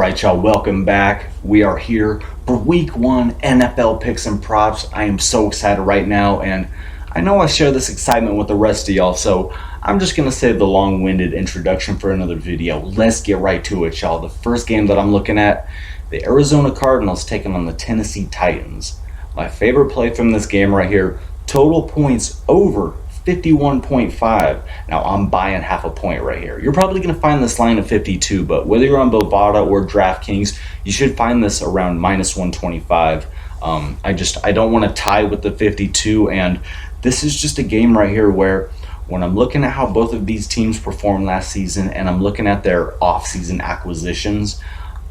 right, y'all, welcome back. We are here for week 1 NFL picks and props. I am so excited right now, and I know I share this excitement with the rest of y'all, so I'm just going to save the long-winded introduction for another video. Let's get right to it, y'all. The first game that I'm looking at, the Arizona Cardinals taking on the Tennessee Titans. My favorite play from this game right here, total points over 51.5. Now I'm buying half a point right here. You're probably going to find this line of 52, but whether you're on Bovada or DraftKings, you should find this around minus 125. I don't want to tie with the 52, and this is just a game right here where when I'm looking at how both of these teams performed last season and I'm looking at their off-season acquisitions,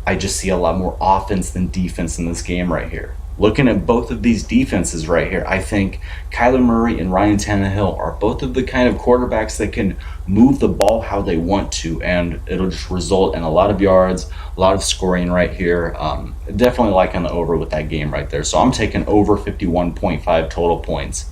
I just see a lot more offense than defense in this game right here. Looking at both of these defenses right here, I think Kyler Murray and Ryan Tannehill are both of the kind of quarterbacks that can move the ball how they want to, and it'll just result in a lot of yards, a lot of scoring right here. Definitely liking the over with that game right there. So I'm taking over 51.5 total points.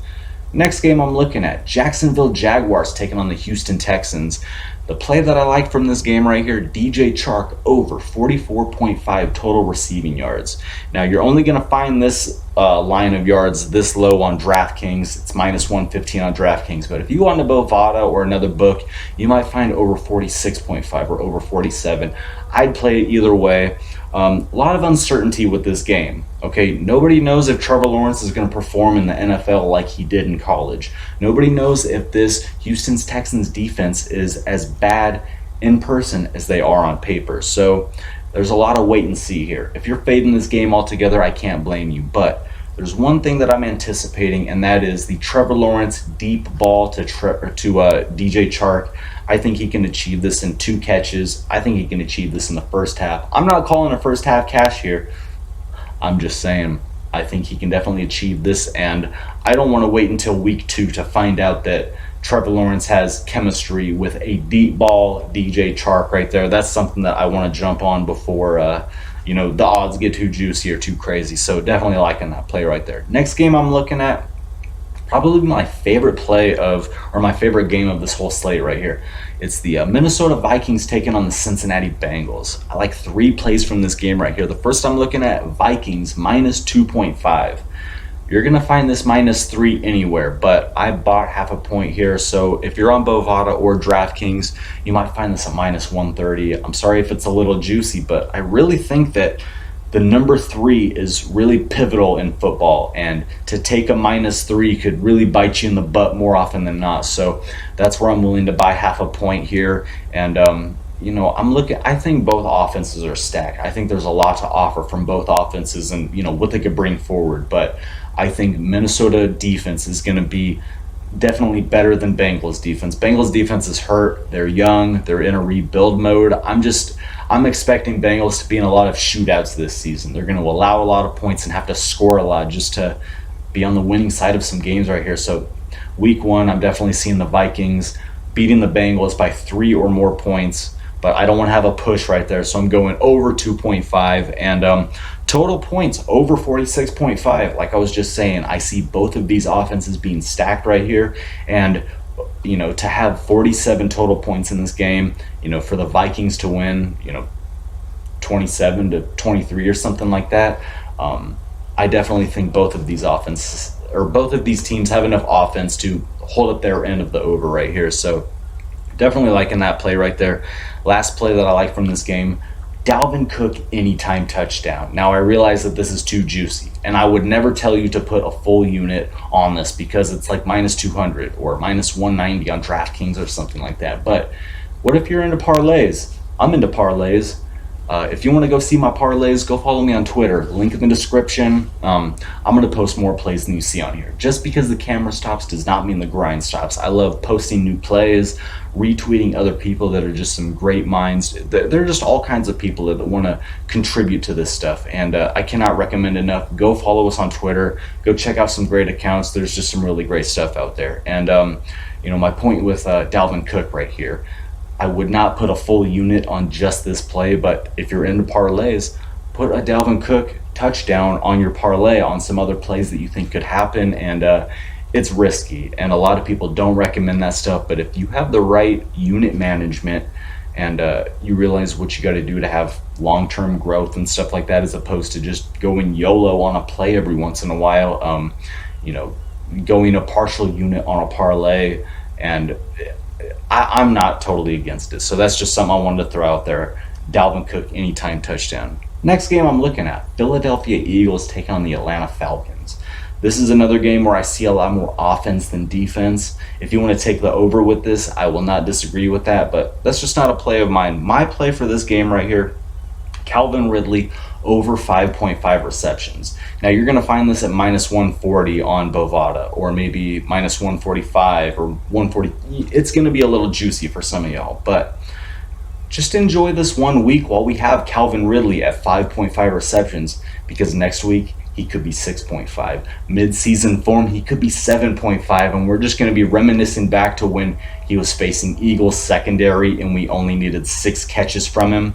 Next game I'm looking at, Jacksonville Jaguars taking on the Houston Texans. The play that I like from this game right here, DJ Chark over 44.5 total receiving yards. Now, you're only going to find this line of yards this low on DraftKings. It's minus 115 on DraftKings. But if you go on to Bovada or another book, you might find over 46.5 or over 47. I'd play it either way. A lot of uncertainty with this game. Okay, nobody knows if Trevor Lawrence is going to perform in the NFL like he did in college. Nobody knows if this Houston Texans defense is as bad in person as they are on paper. So there's a lot of wait and see here. If you're fading this game altogether, I can't blame you. But there's one thing that I'm anticipating, and that is the Trevor Lawrence deep ball to DJ Chark. I think he can achieve this in 2 catches. I think he can achieve this in the first half. I'm not calling a first half cash here. I'm just saying I think he can definitely achieve this, and I don't want to wait until week 2 to find out that Trevor Lawrence has chemistry with a deep ball DJ Chark right there. That's something that I want to jump on before the odds get too juicy or too crazy. So definitely liking that play right there. Next game I'm looking at, probably my favorite my favorite game of this whole slate right here. It's the Minnesota Vikings taking on the Cincinnati Bengals. I like 3 plays from this game right here. The first I'm looking at, Vikings minus 2.5. You're going to find this minus 3 anywhere, but I bought half a point here. So if you're on Bovada or DraftKings, you might find this at minus 130. I'm sorry if it's a little juicy, but I really think that the number 3 is really pivotal in football, and to take a minus 3 could really bite you in the butt more often than not. So that's where I'm willing to buy half a point here. And I think both offenses are stacked. I think there's a lot to offer from both offenses and what they could bring forward. But I think Minnesota defense is going to be definitely better than Bengals defense. Bengals defense is hurt. They're young. They're in a rebuild mode. I'm expecting Bengals to be in a lot of shootouts this season. They're going to allow a lot of points and have to score a lot just to be on the winning side of some games right here. So week 1, I'm definitely seeing the Vikings beating the Bengals by 3 or more points, but I don't want to have a push right there. So I'm going over 2.5 and total points over 46.5. Like I was just saying, I see both of these offenses being stacked right here, and to have 47 total points in this game, for the Vikings to win, 27 to 23 or something like that, I definitely think both of these teams have enough offense to hold up their end of the over right here. So definitely liking that play right there. Last play that I like from this game, Dalvin Cook anytime touchdown. Now I realize that this is too juicy, and I would never tell you to put a full unit on this because it's like minus 200 or minus 190 on DraftKings or something like that. But what if you're into parlays? I'm into parlays. If you want to go see my parlays, go follow me on Twitter. Link in the description. I'm going to post more plays than you see on here. Just because the camera stops does not mean the grind stops. I love posting new plays, retweeting other people that are just some great minds. There are just all kinds of people that want to contribute to this stuff, and I cannot recommend enough. Go follow us on Twitter. Go check out some great accounts. There's just some really great stuff out there. And my point with Dalvin Cook right here, I would not put a full unit on just this play, but if you're into parlays, put a Dalvin Cook touchdown on your parlay on some other plays that you think could happen. And it's risky, and a lot of people don't recommend that stuff. But if you have the right unit management and you realize what you got to do to have long-term growth and stuff like that, as opposed to just going YOLO on a play every once in a while. Going a partial unit on a parlay, and I'm not totally against it. So that's just something I wanted to throw out there. Dalvin Cook, anytime touchdown. Next game I'm looking at, Philadelphia Eagles taking on the Atlanta Falcons. This is another game where I see a lot more offense than defense. If you want to take the over with this, I will not disagree with that, but that's just not a play of mine. My play for this game right here, Calvin Ridley over 5.5 receptions. Now you're going to find this at minus 140 on Bovada, or maybe minus 145 or 140. It's going to be a little juicy for some of y'all, but just enjoy this 1 week while we have Calvin Ridley at 5.5 receptions, because next week he could be 6.5. Mid-season form, he could be 7.5, and we're just going to be reminiscing back to when he was facing Eagles secondary and we only needed 6 catches from him.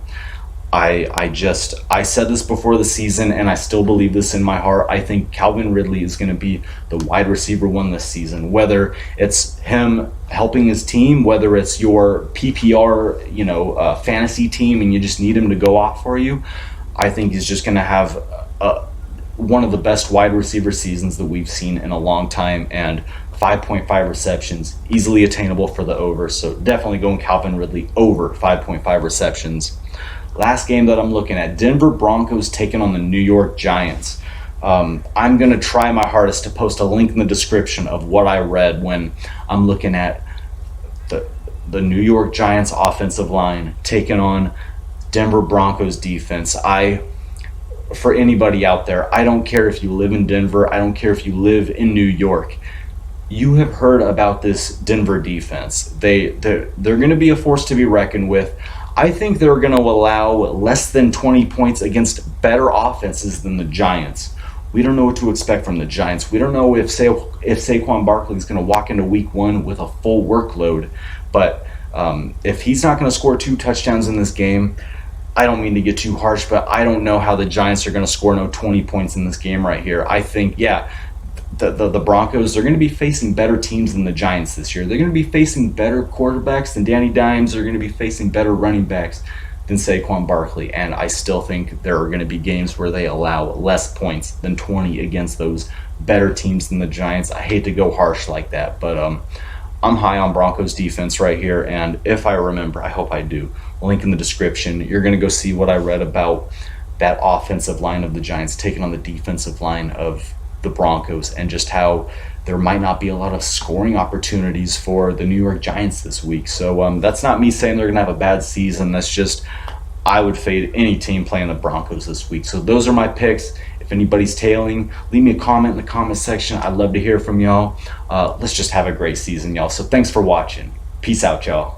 I said this before the season, and I still believe this in my heart. I think Calvin Ridley is going to be the wide receiver one this season, whether it's him helping his team, whether it's your PPR, fantasy team, and you just need him to go off for you. I think he's just going to have one of the best wide receiver seasons that we've seen in a long time, and 5.5 receptions, easily attainable for the over. So definitely going Calvin Ridley over 5.5 receptions. Last game that I'm looking at, Denver Broncos taking on the New York Giants. I'm going to try my hardest to post a link in the description of what I read when I'm looking at the New York Giants offensive line taking on Denver Broncos defense. For anybody out there, I don't care if you live in Denver, I don't care if you live in New York. You have heard about this Denver defense. They're going to be a force to be reckoned with. I think they're going to allow less than 20 points against better offenses than the Giants. We don't know what to expect from the Giants. We don't know if Saquon Barkley is going to walk into week 1 with a full workload. But if he's not going to score 2 touchdowns in this game, I don't mean to get too harsh, but I don't know how the Giants are going to score no 20 points in this game right here. I think, the Broncos, they're going to be facing better teams than the Giants this year. They're going to be facing better quarterbacks than Danny Dimes. They're going to be facing better running backs than Saquon Barkley. And I still think there are going to be games where they allow less points than 20 against those better teams than the Giants. I hate to go harsh like that, but I'm high on Broncos defense right here. And if I remember, I hope I do, link in the description. You're going to go see what I read about that offensive line of the Giants taking on the defensive line of the Broncos, and just how there might not be a lot of scoring opportunities for the New York Giants this week. So that's not me saying they're going to have a bad season. That's just, I would fade any team playing the Broncos this week. So those are my picks. If anybody's tailing, leave me a comment in the comment section. I'd love to hear from y'all. Let's just have a great season, y'all. So thanks for watching. Peace out, y'all.